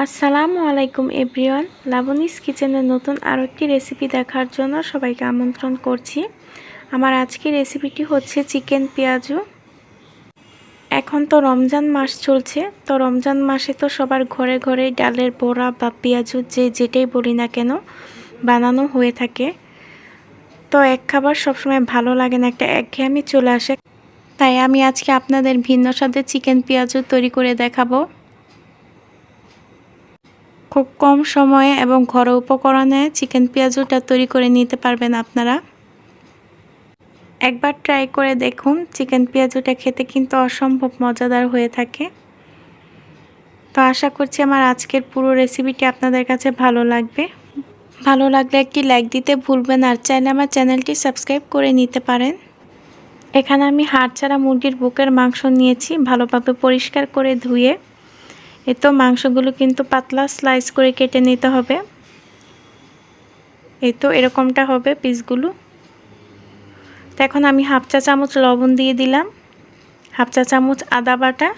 আসসালামু আলাইকুম এভরিওয়ান। লাবণীস কিচেনের নতুন আরও একটি রেসিপি দেখার জন্য সবাইকে আমন্ত্রণ করছি। আমার আজকের রেসিপিটি হচ্ছে চিকেন পেঁয়াজু। এখন তো রমজান মাস চলছে, তো রমজান মাসে তো সবার ঘরে ঘরে ডালের বড়া বা পেঁয়াজু যেটাই বলি না কেন বানানো হয়ে থাকে। তো এক খাবার সবসময় ভালো লাগে না, একটা একঘেয়েমি চলে আসে। তাই আমি আজকে আপনাদের ভিন্ন স্বাদের চিকেন পেঁয়াজু তৈরি করে দেখাবো। খুব কম সময়ে এবং ঘরোয়া উপকরণে চিকেন পেঁয়াজুটা তৈরি করে নিতে পারবেন আপনারা। একবার ট্রাই করে দেখুন, চিকেন পেঁয়াজুটা খেতে কিন্তু অসম্ভব মজাদার হয়ে থাকে। তো আশা করছি আমার আজকের পুরো রেসিপিটি আপনাদের কাছে ভালো লাগবে। ভালো লাগলে একটি লাইক দিতে ভুলবেন, আর চাইলে আমার চ্যানেলটি সাবস্ক্রাইব করে নিতে পারেন। এখানে আমি হাড় ছাড়া মুরগির বুকের মাংস নিয়েছি, ভালোভাবে পরিষ্কার করে ধুয়ে। এই তো মাংসগুলো কিন্তু পাতলা স্লাইস করে কেটে নিতে হবে। এই তো এরকমটা হবে পিসগুলো। তো এখন আমি হাফ চা চামচ লবণ দিয়ে দিলাম, হাফ চা চামচ আদা বাটা,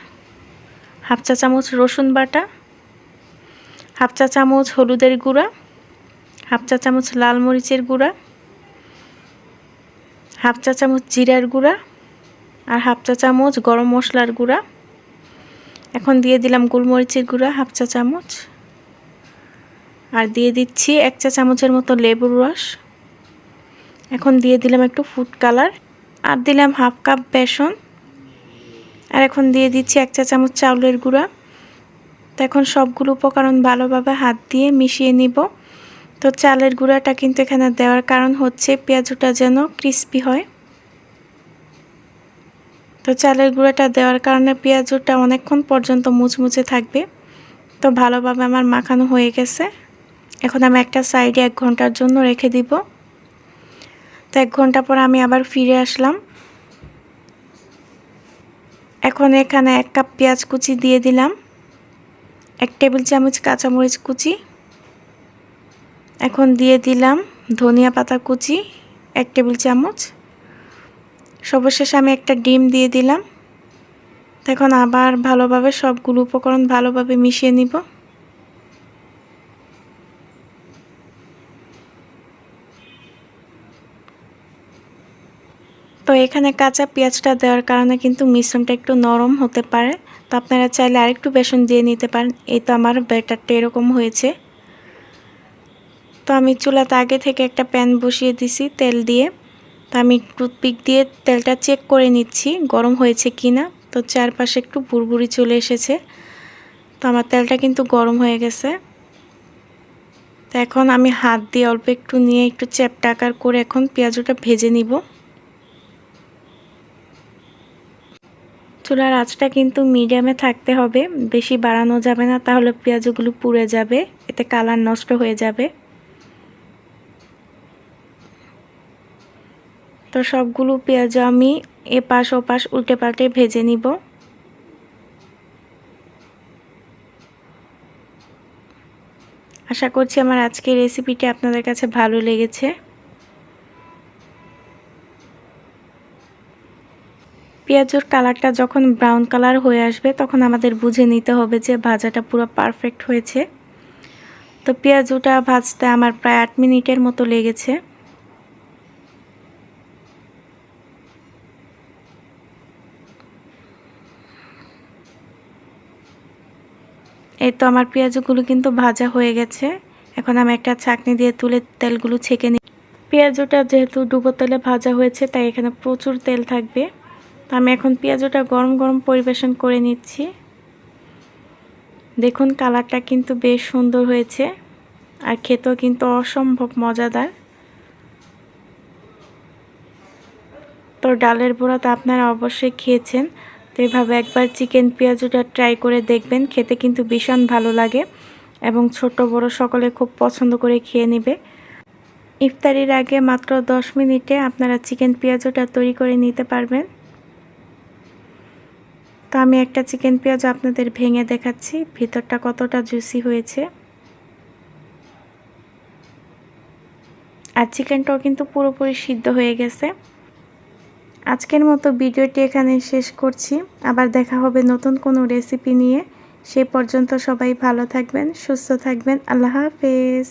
হাফ চা চামচ রসুন বাটা, হাফ চা চামচ হলুদের গুঁড়া, হাফ চা চামচ লাল মরিচের গুঁড়া, হাফ চা চামচ জিরার গুঁড়া, আর হাফ চা চামচ গরম মশলার গুঁড়া। এখন দিয়ে দিলাম গোলমরিচের গুঁড়া হাফ চা চামচ, আর দিয়ে দিচ্ছি 1 চা চামচের মতো লেবুর রস। এখন দিয়ে দিলাম একটু ফুড কালার, আর দিলাম হাফ কাপ বেসন, আর এখন দিয়ে দিচ্ছি 1 চা চামচ চাউলের গুঁড়া। তো এখন সবগুলো উপকরণ ভালোভাবে হাত দিয়ে মিশিয়ে নিব। তো চালের গুঁড়াটা কিন্তু এখানে দেওয়ার কারণ হচ্ছে পেঁয়াজুটা যেন ক্রিস্পি হয়। তো চালের গুঁড়াটা দেওয়ার কারণে পেঁয়াজুটা অনেকক্ষণ পর্যন্ত মুচমুচে থাকবে। তো ভালোভাবে আমার মাখানো হয়ে গেছে। এখন আমি একটা সাইডে 1 ঘন্টার জন্য রেখে দিব। তো 1 ঘন্টা পর আমি আবার ফিরে আসলাম। এখন এখানে 1 কাপ পেঁয়াজ কুচি দিয়ে দিলাম, 1 টেবিল চামচ কাঁচামরিচ কুচি, এখন দিয়ে দিলাম ধনিয়া পাতা কুচি 1 টেবিল চামচ। সর্বশেষে আমি একটা ডিম দিয়ে দিলাম। এখন আবার ভালোভাবে সবগুলো উপকরণ ভালোভাবে মিশিয়ে নিব। তো এখানে কাঁচা পেঁয়াজটা দেওয়ার কারণে কিন্তু মিশ্রণটা একটু নরম হতে পারে। তো আপনারা চাইলে আরেকটু বেসন দিয়ে নিতে পারেন। এই তো আমার ব্যাটারটা এরকম হয়েছে। তো আমি চুলাতে আগে থেকে একটা প্যান বসিয়ে দিছি তেল দিয়ে। তো আমি টুথপিক দিয়ে তেলটা চেক করে নিচ্ছি গরম হয়েছে কিনা। তো চারপাশে একটু বুড়বুড়ি চলে এসেছে। তো আমার তেলটা কিন্তু গরম হয়ে গেছে। তো এখন আমি হাত দিয়ে অল্প একটু নিয়ে একটু চ্যাপ্টা আকার করে এখন পেঁয়াজটা ভেজে নিব। চুলার আঁচটা কিন্তু মিডিয়ামে থাকতে হবে, বেশি বাড়ানো যাবে না, তাহলে পেঁয়াজগুলো পুড়ে যাবে, এতে কালার নষ্ট হয়ে যাবে। তো সবগুলো পেঁয়াজ আমি এপাশ ওপাশ উল্টে পাল্টে ভেজে নিব। আশা করছি আমার আজকের রেসিপিটি আপনাদের কাছে ভালো লেগেছে। পেঁয়াজের কালারটা যখন ব্রাউন কালার হয়ে আসবে তখন আমাদের বুঝে নিতে হবে যে ভাজাটা পুরো পারফেক্ট হয়েছে। তো পেঁয়াজটা ভাজতে আমার প্রায় 8 মিনিটের মতো লেগেছে। এই তো আমার পেঁয়াজগুলো কিন্তু ভাজা হয়ে গেছে। এখন আমি একটা ছাঁকনি দিয়ে তুলে তেলগুলো ছেঁকে নিই। পেঁয়াজটা যেহেতু ডুবো তেলে ভাজা হয়েছে তাই এখানে প্রচুর তেল থাকবে। তো আমি এখন পেঁয়াজটা গরম গরম পরিবেশন করে নিচ্ছি। দেখুন কালারটা কিন্তু বেশ সুন্দর হয়েছে, আর খেতেও কিন্তু অসম্ভব মজাদার। তো ডালের বড়া তো আপনারা অবশ্যই খেয়েছেন। তো এভাবে একবার চিকেন পেঁয়াজুটা ট্রাই করে দেখবেন, খেতে কিন্তু ভীষণ ভালো লাগে এবং ছোট বড় সকলে খুব পছন্দ করে খেয়ে নেবে। ইফতারির আগে মাত্র 10 মিনিটে আপনারা চিকেন পেঁয়াজুটা তৈরি করে নিতে পারবেন। তো আমি একটা চিকেন পেঁয়াজ আপনাদের ভেঙে দেখাচ্ছি ভিতরটা কতটা জুসি হয়েছে। আর চিকেনটাও কিন্তু পুরোপুরি সিদ্ধ হয়ে গেছে। আজকের মতো ভিডিওটি এখানে শেষ করছি। আবার দেখা হবে নতুন কোনো রেসিপি নিয়ে। সেই পর্যন্ত সবাই ভালো থাকবেন, সুস্থ থাকবেন। আল্লাহ হাফেজ।